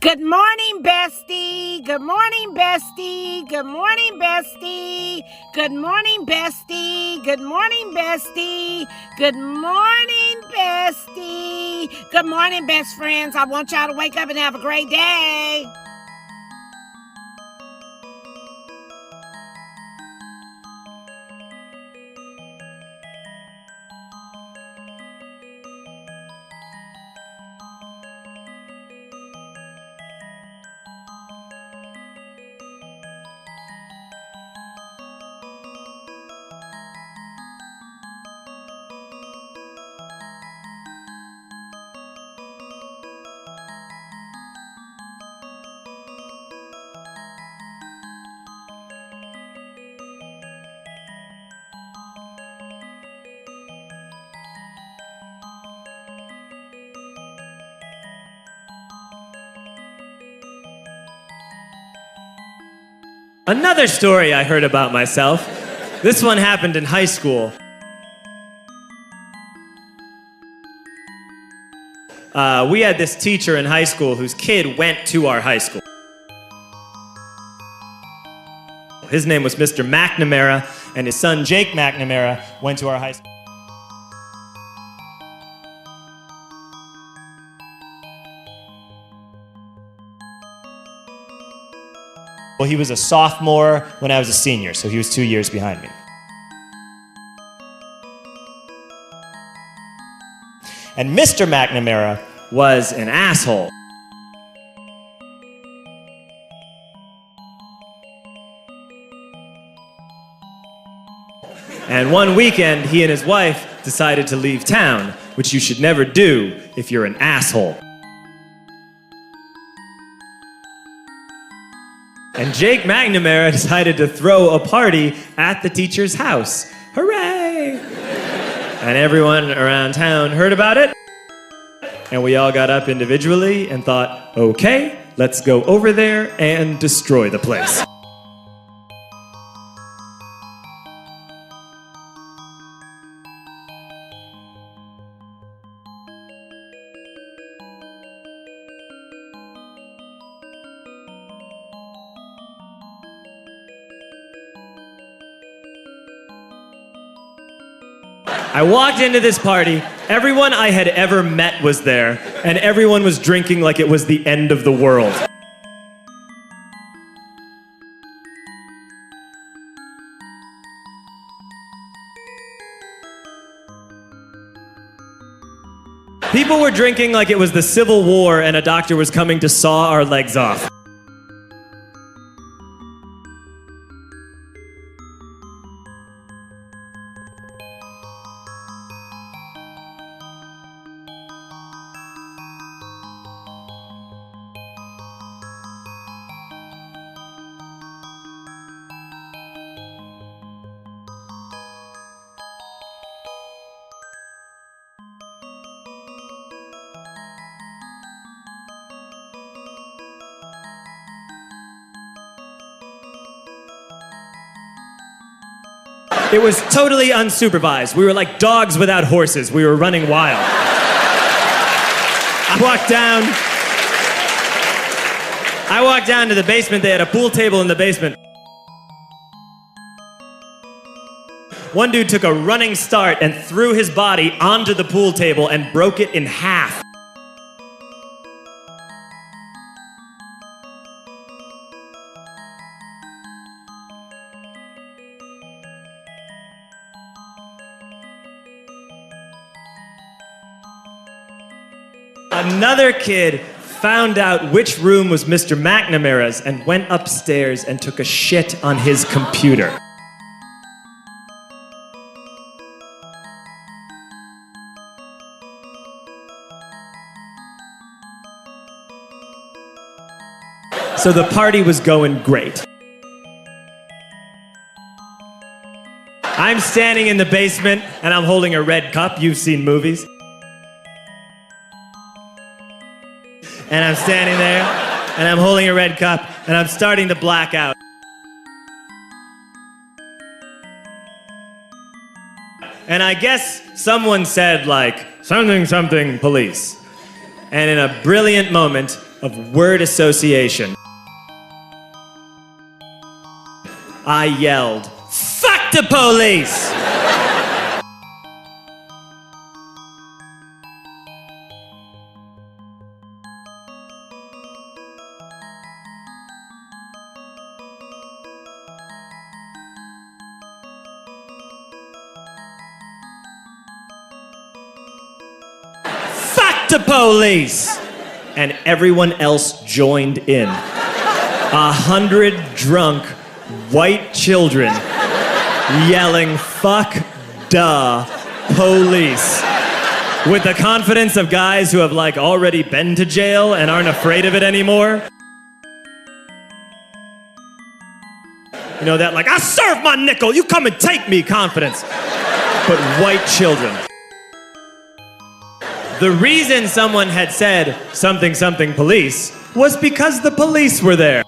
Good morning, bestie. Good morning, bestie. Good morning, bestie. Good morning, bestie. Good morning, bestie. Good morning, bestie. Good morning, best friends. I want y'all to wake up and have a great day. Another story I heard about myself. This one happened in high school. We had this teacher in high school whose kid went to our high school. His name was Mr. McNamara, and his son Jake McNamara went to our high school. Well, he was a sophomore when I was a senior, so he was 2 years behind me. And Mr. McNamara was an asshole. And one weekend, he and his wife decided to leave town, which you should never do if you're an asshole. And Jake McNamara decided to throw a party at the teacher's house. Hooray! And everyone around town heard about it. And we all got up individually and thought, okay, let's go over there and destroy the place. I walked into this party, everyone I had ever met was there, and everyone was drinking like it was the end of the world. People were drinking like it was the Civil War and a doctor was coming to saw our legs off. It was totally unsupervised. We were like dogs without horses. We were running wild. I walked down to the basement. They had a pool table in the basement. One dude took a running start and threw his body onto the pool table and broke it in half. Another kid found out which room was Mr. McNamara's and went upstairs and took a shit on his computer. So the party was going great. I'm standing in the basement and I'm holding a red cup. You've seen movies. And I'm standing there, and I'm holding a red cup, and I'm starting to black out. And I guess someone said, like, something, something, police. And in a brilliant moment, of word association. I yelled, "Fuck the police!" "Fuck the police!" And everyone else joined in. 100 drunk white children yelling, "Fuck the police," with the confidence of guys who have already been to jail and aren't afraid of it anymore. You know that "I serve my nickel, you come and take me" confidence. But white children. The reason someone had said something something police was because the police were there.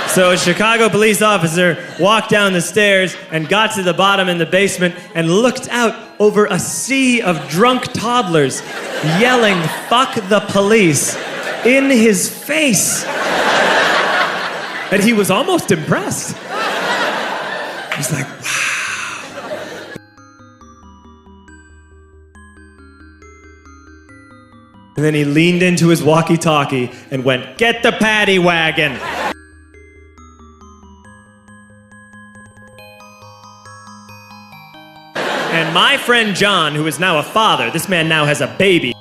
So a Chicago police officer walked down the stairs and got to the bottom in the basement and looked out over a sea of drunk toddlers yelling "fuck the police" in his face. And he was almost impressed. He's like, wow. And then he leaned into his walkie-talkie and went, "Get the paddy wagon." And my friend John, who is now a father, this man now has a baby.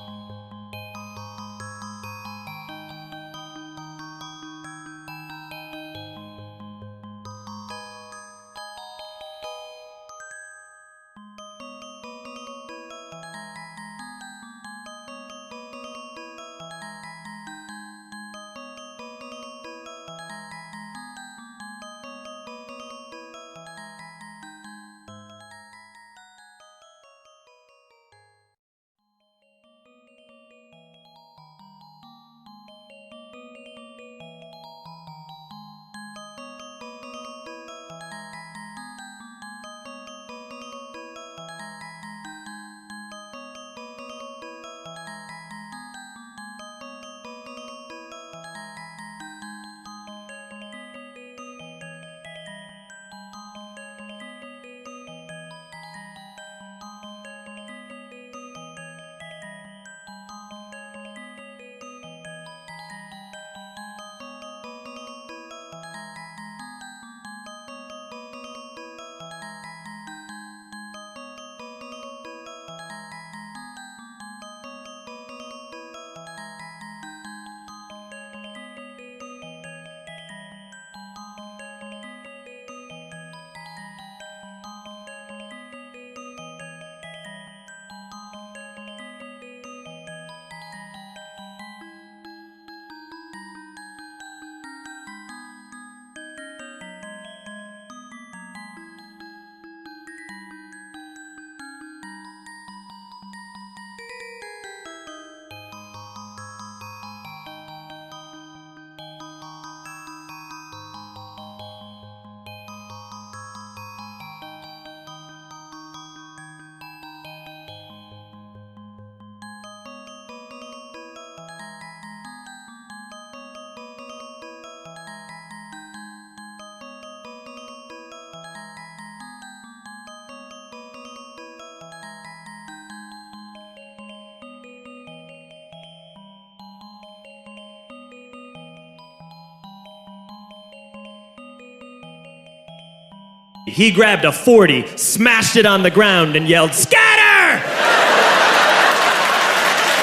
He grabbed a 40, smashed it on the ground, and yelled, "Scatter!"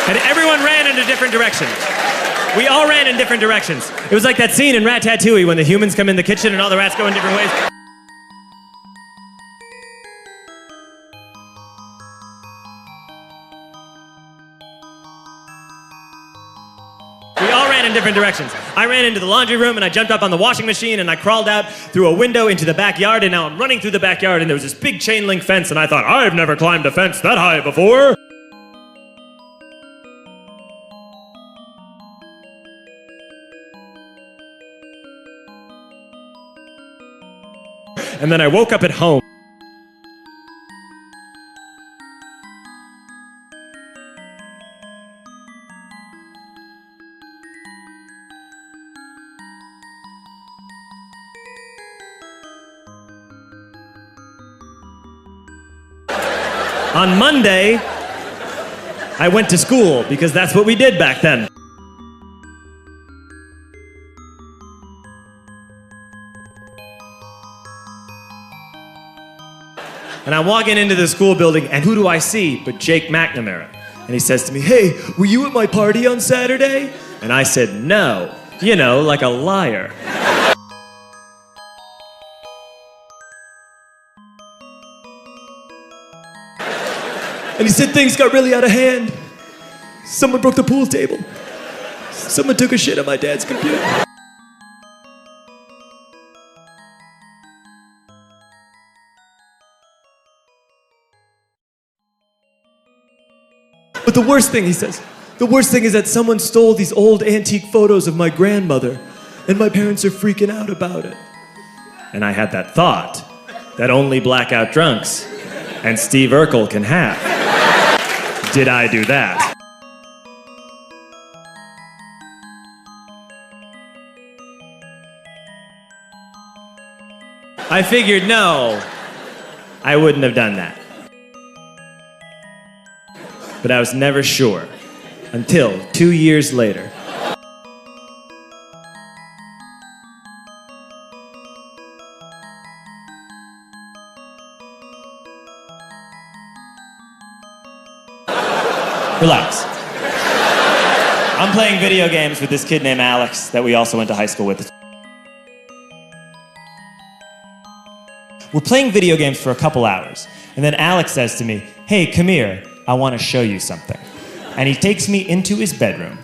And everyone ran in a different direction. We all ran in different directions. It was like that scene in Ratatouille when the humans come in the kitchen and all the rats go in different ways. We all ran in different directions. I ran into the laundry room and I jumped up on the washing machine and I crawled out through a window into the backyard, and now I'm running through the backyard and there was this big chain link fence and I thought, I've never climbed a fence that high before. And then I woke up at home. On Monday, I went to school because that's what we did back then. And I'm walking into the school building, and who do I see but Jake McNamara? And he says to me, "Hey, were you at my party on Saturday?" And I said, "No." You know, like a liar. And he said things got really out of hand. Someone broke the pool table. Someone took a shit on my dad's computer. But the worst thing, he says, the worst thing is that someone stole these old antique photos of my grandmother, and my parents are freaking out about it. And I had that thought that only blackout drunks and Steve Urkel can have. Did I do that? I figured, no, I wouldn't have done that. But I was never sure until 2 years later. Relax. I'm playing video games with this kid named Alex that we also went to high school with. We're playing video games for a couple hours, and then Alex says to me, "Hey, come here, I want to show you something." And he takes me into his bedroom.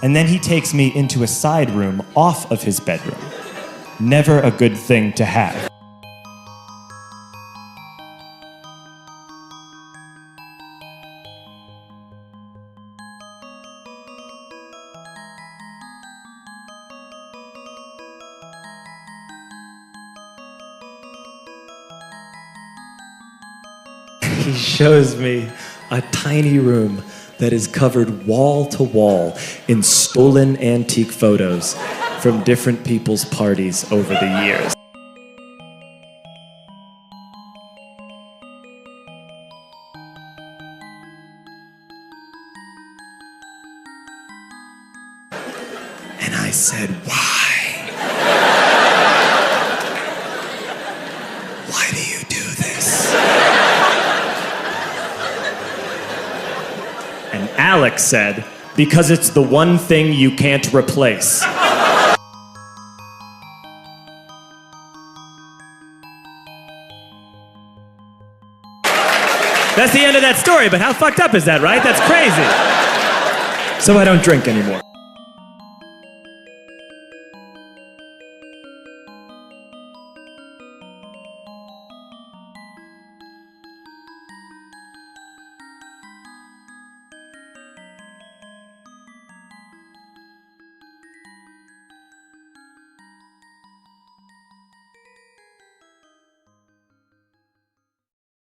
And then he takes me into a side room off of his bedroom. Never a good thing to have. He shows me a tiny room that is covered wall to wall in stolen antique photos from different people's parties over the years. And I said, "Why? Why do you do this?" And Alex said, "Because it's the one thing you can't replace." That's the end of that story, but how fucked up is that, right? That's crazy. So I don't drink anymore.